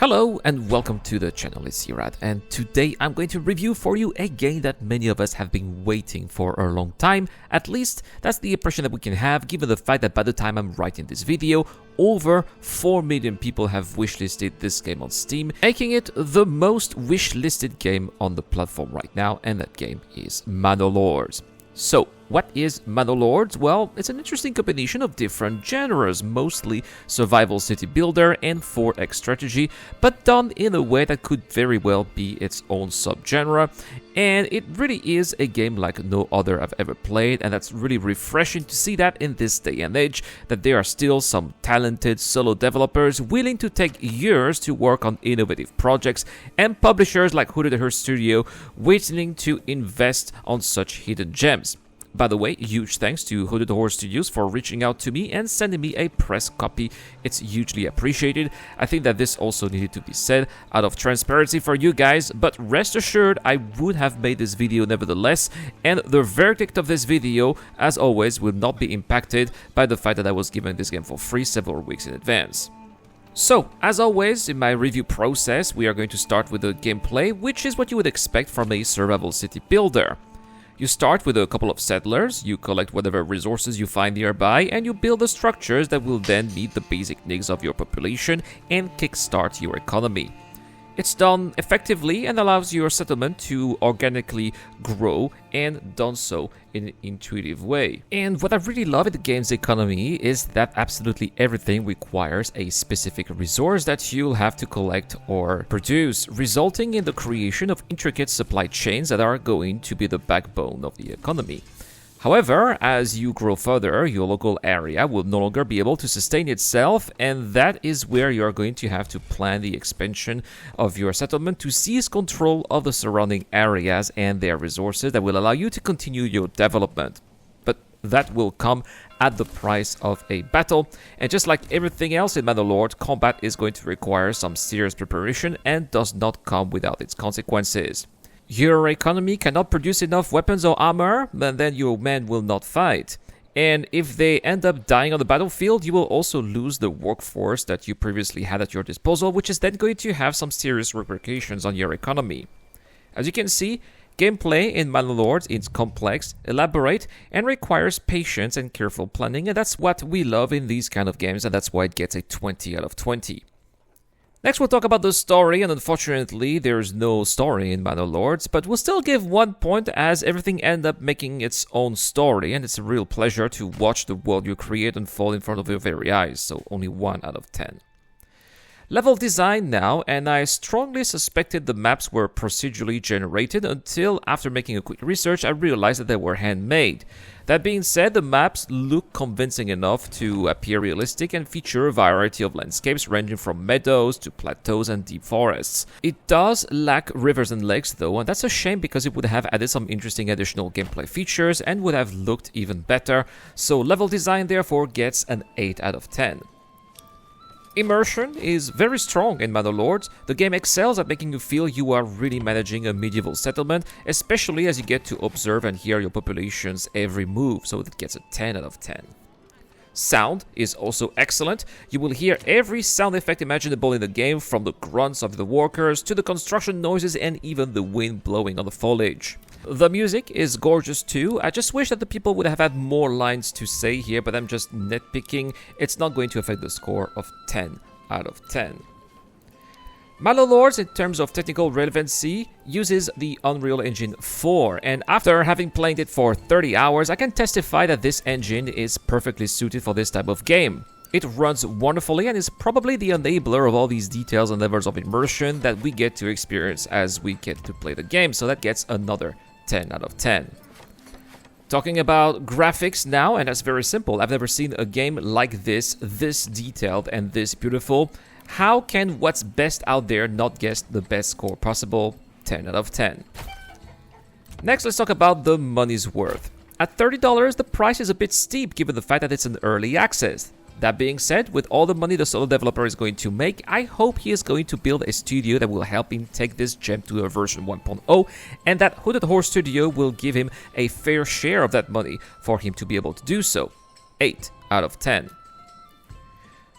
Hello and welcome to the channel, it's Irad, and today I'm going to review for you a game that many of us have been waiting for a long time. At least that's the impression that we can have, given the fact that by the time I'm writing this video, over 4 million people have wishlisted this game on Steam, making it the most wishlisted game on the platform right now, and that game is Manor Lords. So, what is Manor Lords? Well, it's an interesting combination of different genres, mostly survival city builder and 4X strategy, but done in a way that could very well be its own subgenre. And it really is a game like no other I've ever played, and that's really refreshing to see that in this day and age, that there are still some talented solo developers willing to take years to work on innovative projects, and publishers like Hooded Her Studio waiting to invest on such hidden gems. By the way, huge thanks to Hooded Horse Studios for reaching out to me and sending me a press copy. It's hugely appreciated. I think that this also needed to be said out of transparency for you guys, but rest assured I would have made this video nevertheless, and the verdict of this video, as always, will not be impacted by the fact that I was given this game for free several weeks in advance. So, as always, in my review process, we are going to start with the gameplay, which is what you would expect from a survival city builder. You start with a couple of settlers, you collect whatever resources you find nearby, and you build the structures that will then meet the basic needs of your population and kickstart your economy. It's done effectively and allows your settlement to organically grow, and done so in an intuitive way. And what I really love in the game's economy is that absolutely everything requires a specific resource that you'll have to collect or produce, resulting in the creation of intricate supply chains that are going to be the backbone of the economy. However, as you grow further, your local area will no longer be able to sustain itself, and that is where you're going to have to plan the expansion of your settlement to seize control of the surrounding areas and their resources that will allow you to continue your development. But that will come at the price of a battle, and just like everything else in Manor Lords, combat is going to require some serious preparation and does not come without its consequences. Your economy cannot produce enough weapons or armor, and then your men will not fight. And if they end up dying on the battlefield, you will also lose the workforce that you previously had at your disposal, which is then going to have some serious repercussions on your economy. As you can see, gameplay in Manor Lords is complex, elaborate, and requires patience and careful planning, and that's what we love in these kind of games, and that's why it gets a 20 out of 20. Next, we'll talk about the story, and unfortunately, there's no story in Manor Lords, but we'll still give 1 point as everything ends up making its own story, and it's a real pleasure to watch the world you create unfold in front of your very eyes, so only 1 out of 10. Level design now, and I strongly suspected the maps were procedurally generated until after making a quick research I realized that they were handmade. That being said, the maps look convincing enough to appear realistic and feature a variety of landscapes ranging from meadows to plateaus and deep forests. It does lack rivers and lakes though, and that's a shame because it would have added some interesting additional gameplay features and would have looked even better, so level design therefore gets an 8 out of 10. Immersion is very strong in Manor Lords. The game excels at making you feel you are really managing a medieval settlement, especially as you get to observe and hear your population's every move, so it gets a 10 out of 10. Sound is also excellent. You will hear every sound effect imaginable in the game, from the grunts of the workers to the construction noises and even the wind blowing on the foliage. The music is gorgeous too. I just wish that the people would have had more lines to say here, but I'm just nitpicking. It's not going to affect the score of 10 out of 10. Manor Lords, in terms of technical relevancy, uses the Unreal Engine 4, and after having played it for 30 hours, I can testify that this engine is perfectly suited for this type of game. It runs wonderfully and is probably the enabler of all these details and levels of immersion that we get to experience as we get to play the game, so that gets another 10 out of 10. Talking about graphics now, and that's very simple. I've never seen a game like this detailed and this beautiful. How can what's best out there not get the best score possible? 10 out of 10. Next, let's talk about the money's worth. At $30, the price is a bit steep given the fact that it's an early access. That being said, with all the money the solo developer is going to make, I hope he is going to build a studio that will help him take this gem to a version 1.0, and that Hooded Horse Studio will give him a fair share of that money for him to be able to do so. 8 out of 10.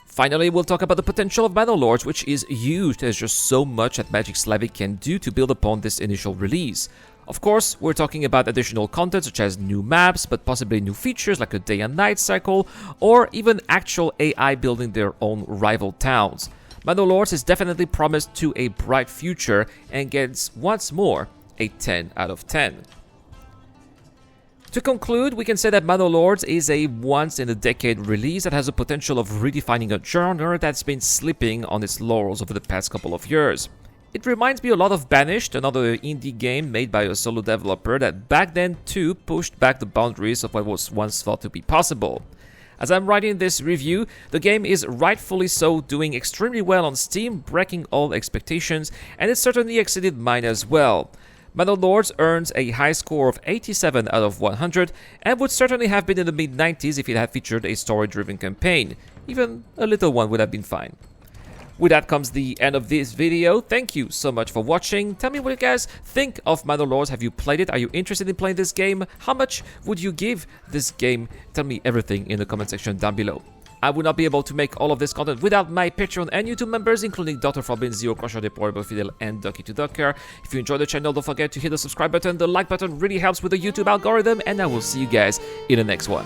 Finally, we'll talk about the potential of Manor Lords, which is huge. There's just so much that Magic Slavic can do to build upon this initial release. Of course, we're talking about additional content such as new maps, but possibly new features like a day and night cycle, or even actual AI building their own rival towns. Manor Lords is definitely promised to a bright future and gets once more a 10 out of 10. To conclude, we can say that Manor Lords is a once-in-a-decade release that has the potential of redefining a genre that's been sleeping on its laurels over the past couple of years. It reminds me a lot of Banished, another indie game made by a solo developer that back then too pushed back the boundaries of what was once thought to be possible. As I'm writing this review, the game is rightfully so doing extremely well on Steam, breaking all expectations, and it certainly exceeded mine as well. Manor Lords earns a high score of 87 out of 100 and would certainly have been in the mid-90s if it had featured a story-driven campaign. Even a little one would have been fine. With that comes the end of this video. Thank you so much for watching. Tell me what you guys think of Manor Lords. Have you played it? Are you interested in playing this game? How much would you give this game? Tell me everything in the comment section down below. I would not be able to make all of this content without my Patreon and YouTube members, including Dr. Fabin, Zero, Crusher, Deplorable, Fidel, and Ducky2Ducker. If you enjoyed the channel, don't forget to hit the subscribe button. The like button really helps with the YouTube algorithm, and I will see you guys in the next one.